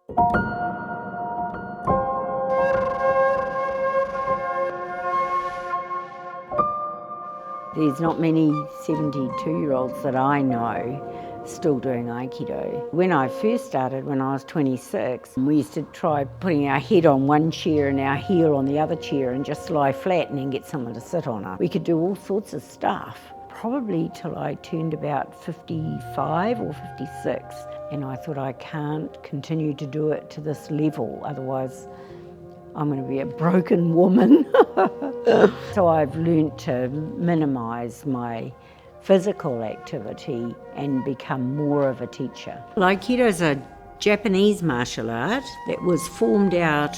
There's not many 72-year-olds that I know still doing Aikido. When I first started, when I was 26, we used to try putting our head on one chair and our heel on the other chair and just lie flat and then get someone to sit on it. We could do all sorts of stuff, probably till I turned about 55 or 56. And I thought, I can't continue to do it to this level, otherwise I'm going to be a broken woman. So I've learnt to minimise my physical activity and become more of a teacher. Aikido is a Japanese martial art that was formed out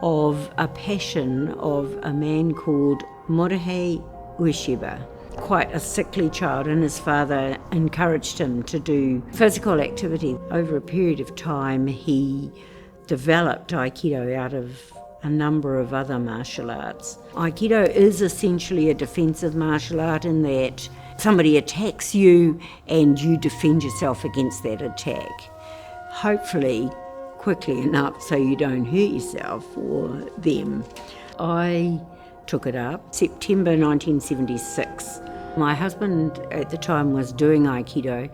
of a passion of a man called Morihei Ueshiba. Quite a sickly child, and his father encouraged him to do physical activity. Over a period of time, he developed Aikido out of a number of other martial arts. Aikido is essentially a defensive martial art in that somebody attacks you and you defend yourself against that attack. Hopefully quickly enough so you don't hurt yourself or them. I took it up September 1976. My husband at the time was doing Aikido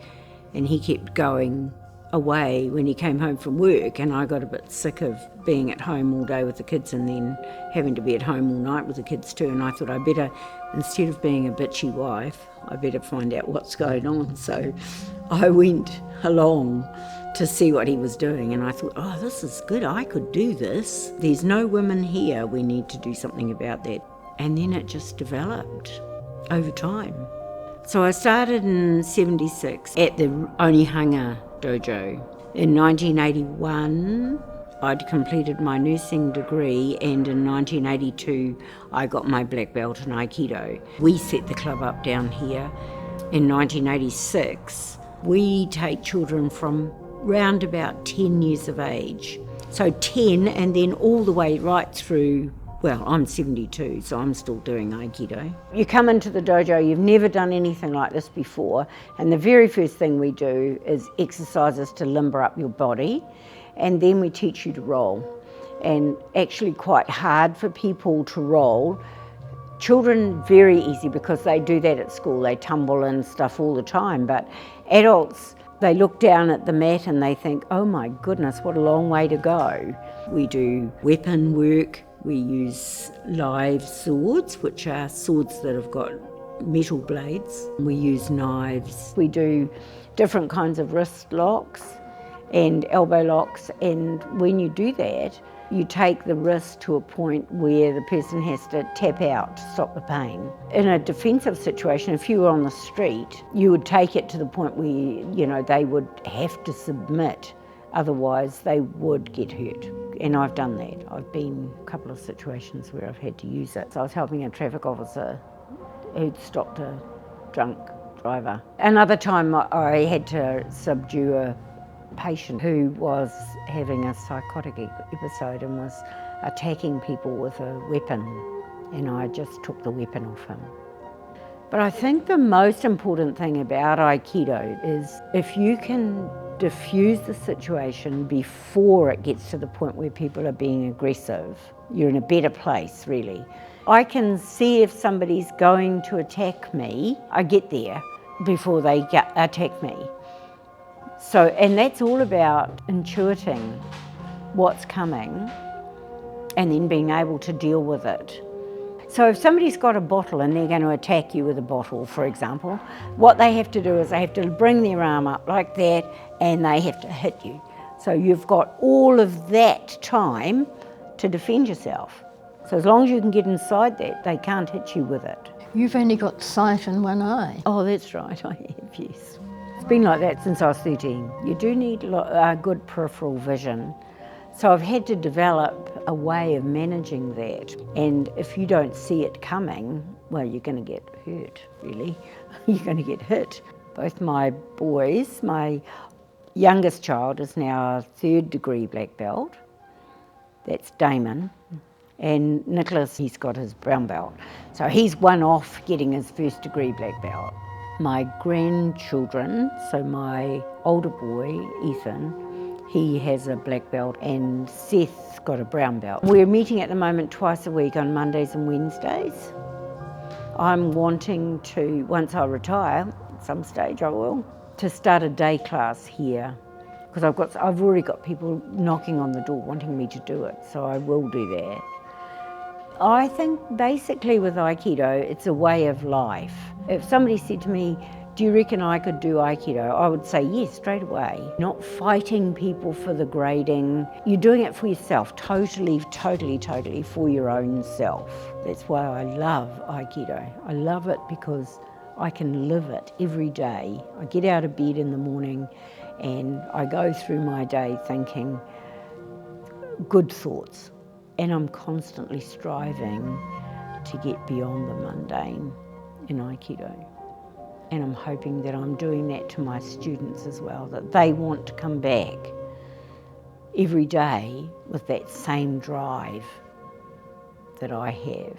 and he kept going away when he came home from work, and I got a bit sick of being at home all day with the kids and then having to be at home all night with the kids too, and I thought I better, instead of being a bitchy wife, I better find out what's going on. So I went along to see what he was doing, and I thought, oh, this is good, I could do this. There's no women here, we need to do something about that. And then it just developed over time. So I started in 76 at the Onihanga dojo. In 1981, I'd completed my nursing degree, and in 1982, I got my black belt in Aikido. We set the club up down here. In 1986, we take children from round about 10 years of age. So 10 and then all the way right through. Well, I'm 72, so I'm still doing Aikido. You come into the dojo, you've never done anything like this before, and the very first thing we do is exercises to limber up your body, and then we teach you to roll. And actually quite hard for people to roll. Children, very easy because they do that at school, they tumble and stuff all the time, but adults, they look down at the mat and they think, oh my goodness, what a long way to go. We do weapon work. We use live swords, which are swords that have got metal blades. We use knives. We do different kinds of wrist locks and elbow locks, and when you do that, you take the wrist to a point where the person has to tap out to stop the pain. In a defensive situation, if you were on the street, you would take it to the point where, they would have to submit, otherwise they would get hurt. And I've done that. I've been in a couple of situations where I've had to use it. So I was helping a traffic officer who'd stopped a drunk driver. Another time I had to subdue a patient who was having a psychotic episode and was attacking people with a weapon, and I just took the weapon off him. But I think the most important thing about Aikido is if you can diffuse the situation before it gets to the point where people are being aggressive, you're in a better place, really. I can see if somebody's going to attack me, I get there before they attack me. So, and that's all about intuiting what's coming and then being able to deal with it. So if somebody's got a bottle and they're going to attack you with a bottle, for example, what they have to do is they have to bring their arm up like that and they have to hit you. So you've got all of that time to defend yourself. So as long as you can get inside that, they can't hit you with it. You've only got sight in one eye. Oh, that's right, I have, yes. It's been like that since I was 13. You do need good peripheral vision. So I've had to develop a way of managing that. And if you don't see it coming, well, you're going to get hurt, really. You're going to get hit. Both my boys, my youngest child is now a 3rd degree black belt. That's Damon. And Nicholas, he's got his brown belt. So he's one off getting his 1st degree black belt. My grandchildren, so my older boy, Ethan, He has a black belt and Seth's got a brown belt. We're meeting at the moment twice a week on Mondays and Wednesdays. I'm wanting to, once I retire, at some stage I will, to start a day class here, because I've already got people knocking on the door wanting me to do it, so I will do that. I think basically with Aikido, it's a way of life. If somebody said to me, do you reckon I could do Aikido? I would say yes, straight away. Not fighting people for the grading. You're doing it for yourself, totally for your own self. That's why I love Aikido. I love it because I can live it every day. I get out of bed in the morning and I go through my day thinking good thoughts. And I'm constantly striving to get beyond the mundane in Aikido. And I'm hoping that I'm doing that to my students as well, that they want to come back every day with that same drive that I have.